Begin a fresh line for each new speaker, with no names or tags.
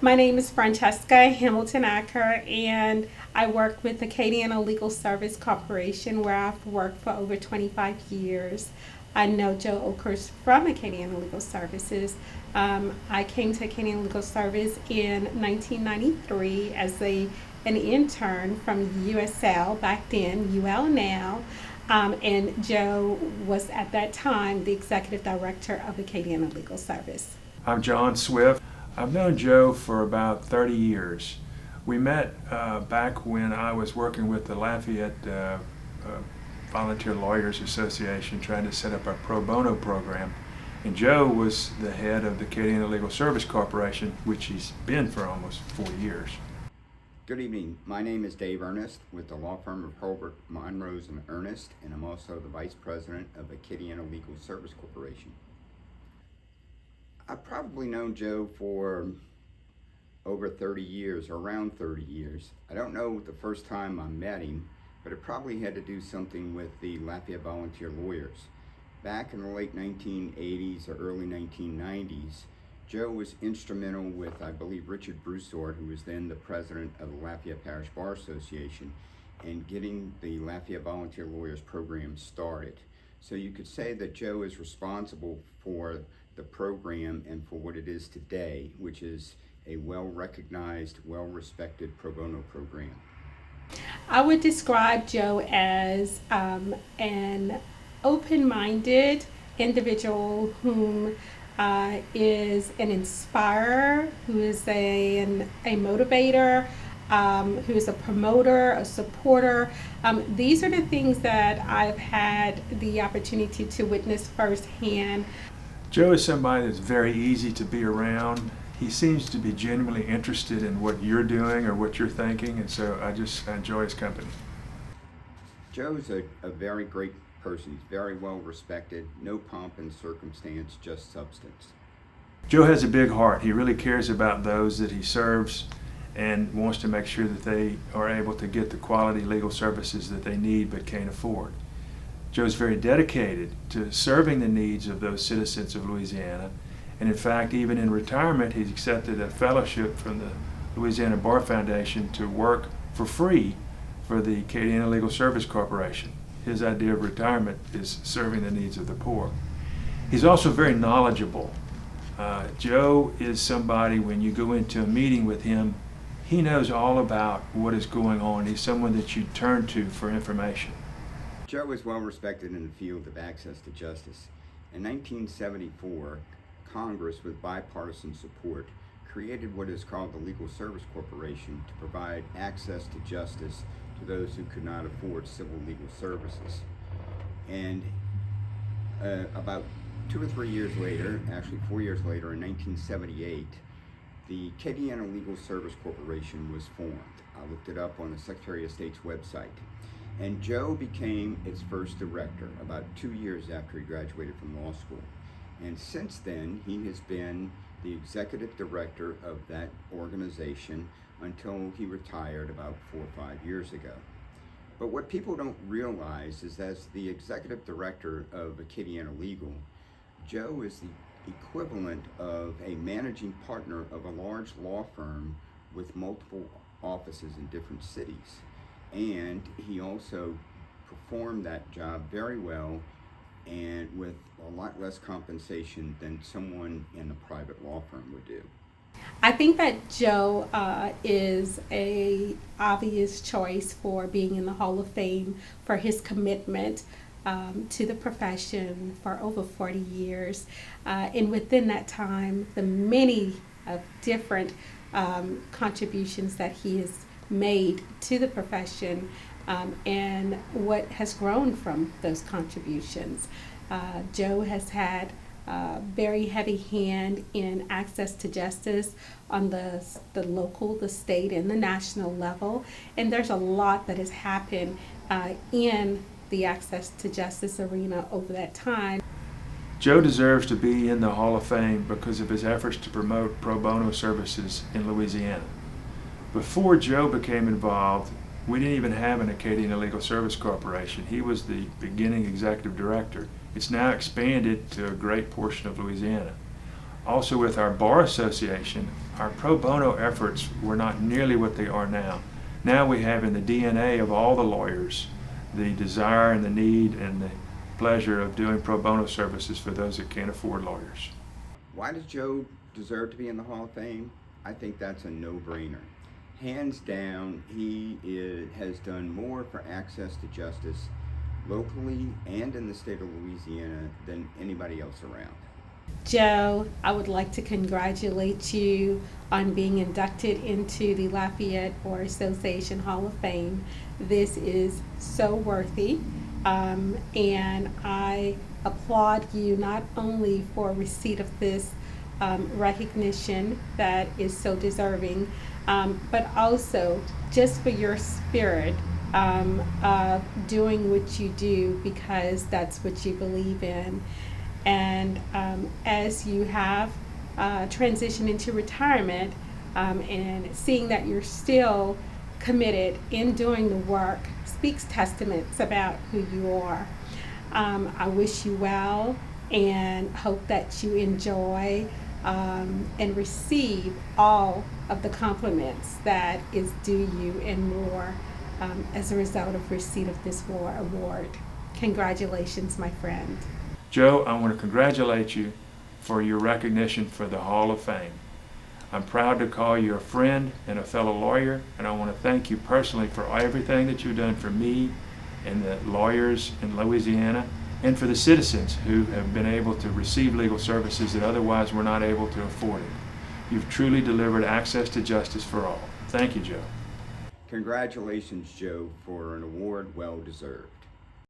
My name is Francesca Hamilton Acker, and I work with Acadiana Legal Service Corporation, where I've worked for over 25 years. I know Joe Oelkers from Acadiana Legal Services. I came to Acadiana Legal Service in 1993 as an intern from USL, back then, UL now. And Joe was at that time the executive director of Acadiana Legal Service.
I'm John Swift. I've known Joe for about 30 years. We met back when I was working with the Lafayette Volunteer Lawyers Association trying to set up a pro bono program. And Joe was the head of the Acadiana Legal Service Corporation, which he's been for almost 4 years.
Good evening. My name is Dave Ernest with the law firm of Hurlburt, Monrose and Ernest, and I'm also the vice president of Acadiana Legal Service Corporation. I've probably known Joe for over 30 years, or around 30 years. I don't know the first time I met him, but it probably had to do something with the Lafayette Volunteer Lawyers. Back in the late 1980s or early 1990s, Joe was instrumental with, I believe, Richard Broussard, who was then the president of the Lafayette Parish Bar Association, in getting the Lafayette Volunteer Lawyers program started. So you could say that Joe is responsible for the program and for what it is today, which is a well-recognized, well-respected pro bono program.
I would describe Joe as an open-minded individual whom is an inspirer, who is a motivator, who is a promoter, a supporter. These are the things that I've had the opportunity to witness firsthand.
Joe is somebody that's very easy to be around. He seems to be genuinely interested in what you're doing or what you're thinking, and so I enjoy his company.
Joe's a very great person. He's very well respected, no pomp and circumstance, just substance.
Joe has a big heart. He really cares about those that he serves and wants to make sure that they are able to get the quality legal services that they need but can't afford. Joe's very dedicated to serving the needs of those citizens of Louisiana, and in fact, even in retirement, he's accepted a fellowship from the Louisiana Bar Foundation to work for free for the Acadiana Legal Service Corporation. His idea of retirement is serving the needs of the poor. He's also very knowledgeable. Joe is somebody, when you go into a meeting with him, he knows all about what is going on. He's someone that you turn to for information.
Joe is well respected in the field of access to justice. In 1974, Congress, with bipartisan support, created what is called the Legal Service Corporation to provide access to justice to those who could not afford civil legal services. And about 2 or 3 years later, actually 4 years later, in 1978, the Acadiana Legal Service Corporation was formed. I looked it up on the Secretary of State's website. And Joe became its first director about 2 years after he graduated from law school. And since then, he has been the executive director of that organization until he retired about 4 or 5 years ago. But what people don't realize is, as the executive director of Acadiana Legal, Joe is the equivalent of a managing partner of a large law firm with multiple offices in different cities. And he also performed that job very well and with a lot less compensation than someone in a private law firm would do.
I think that Joe is a obvious choice for being in the Hall of Fame for his commitment to the profession for over 40 years. And within that time, the many different contributions that he has made to the profession, and what has grown from those contributions. Joe has had a very heavy hand in access to justice on the local, the state, and the national level. And there's a lot that has happened in the access to justice arena over that time.
Joe deserves to be in the Hall of Fame because of his efforts to promote pro bono services in Louisiana. Before Joe became involved, we didn't even have an Acadiana Legal Service Corporation. He was the beginning executive director. It's now expanded to a great portion of Louisiana. Also with our Bar Association, our pro bono efforts were not nearly what they are now. Now we have in the DNA of all the lawyers the desire and the need and the pleasure of doing pro bono services for those that can't afford lawyers.
Why does Joe deserve to be in the Hall of Fame? I think that's a no-brainer. Hands down, has done more for access to justice locally and in the state of Louisiana than anybody else around.
Joe, I would like to congratulate you on being inducted into the Lafayette Bar Association Hall of Fame. This is so worthy, and I applaud you not only for receipt of this recognition that is so deserving, but also just for your spirit of doing what you do because that's what you believe in. And as you have transitioned into retirement and seeing that you're still committed in doing the work speaks testaments about who you are. I wish you well and hope that you enjoy and receive all of the compliments that is due you and more as a result of receipt of this award. Congratulations, my friend.
Joe, I want to congratulate you for your recognition for the Hall of Fame. I'm proud to call you a friend and a fellow lawyer, and I want to thank you personally for everything that you've done for me and the lawyers in Louisiana and for the citizens who have been able to receive legal services that otherwise were not able to afford it. You've truly delivered access to justice for all. Thank you, Joe.
Congratulations, Joe, for an award well deserved.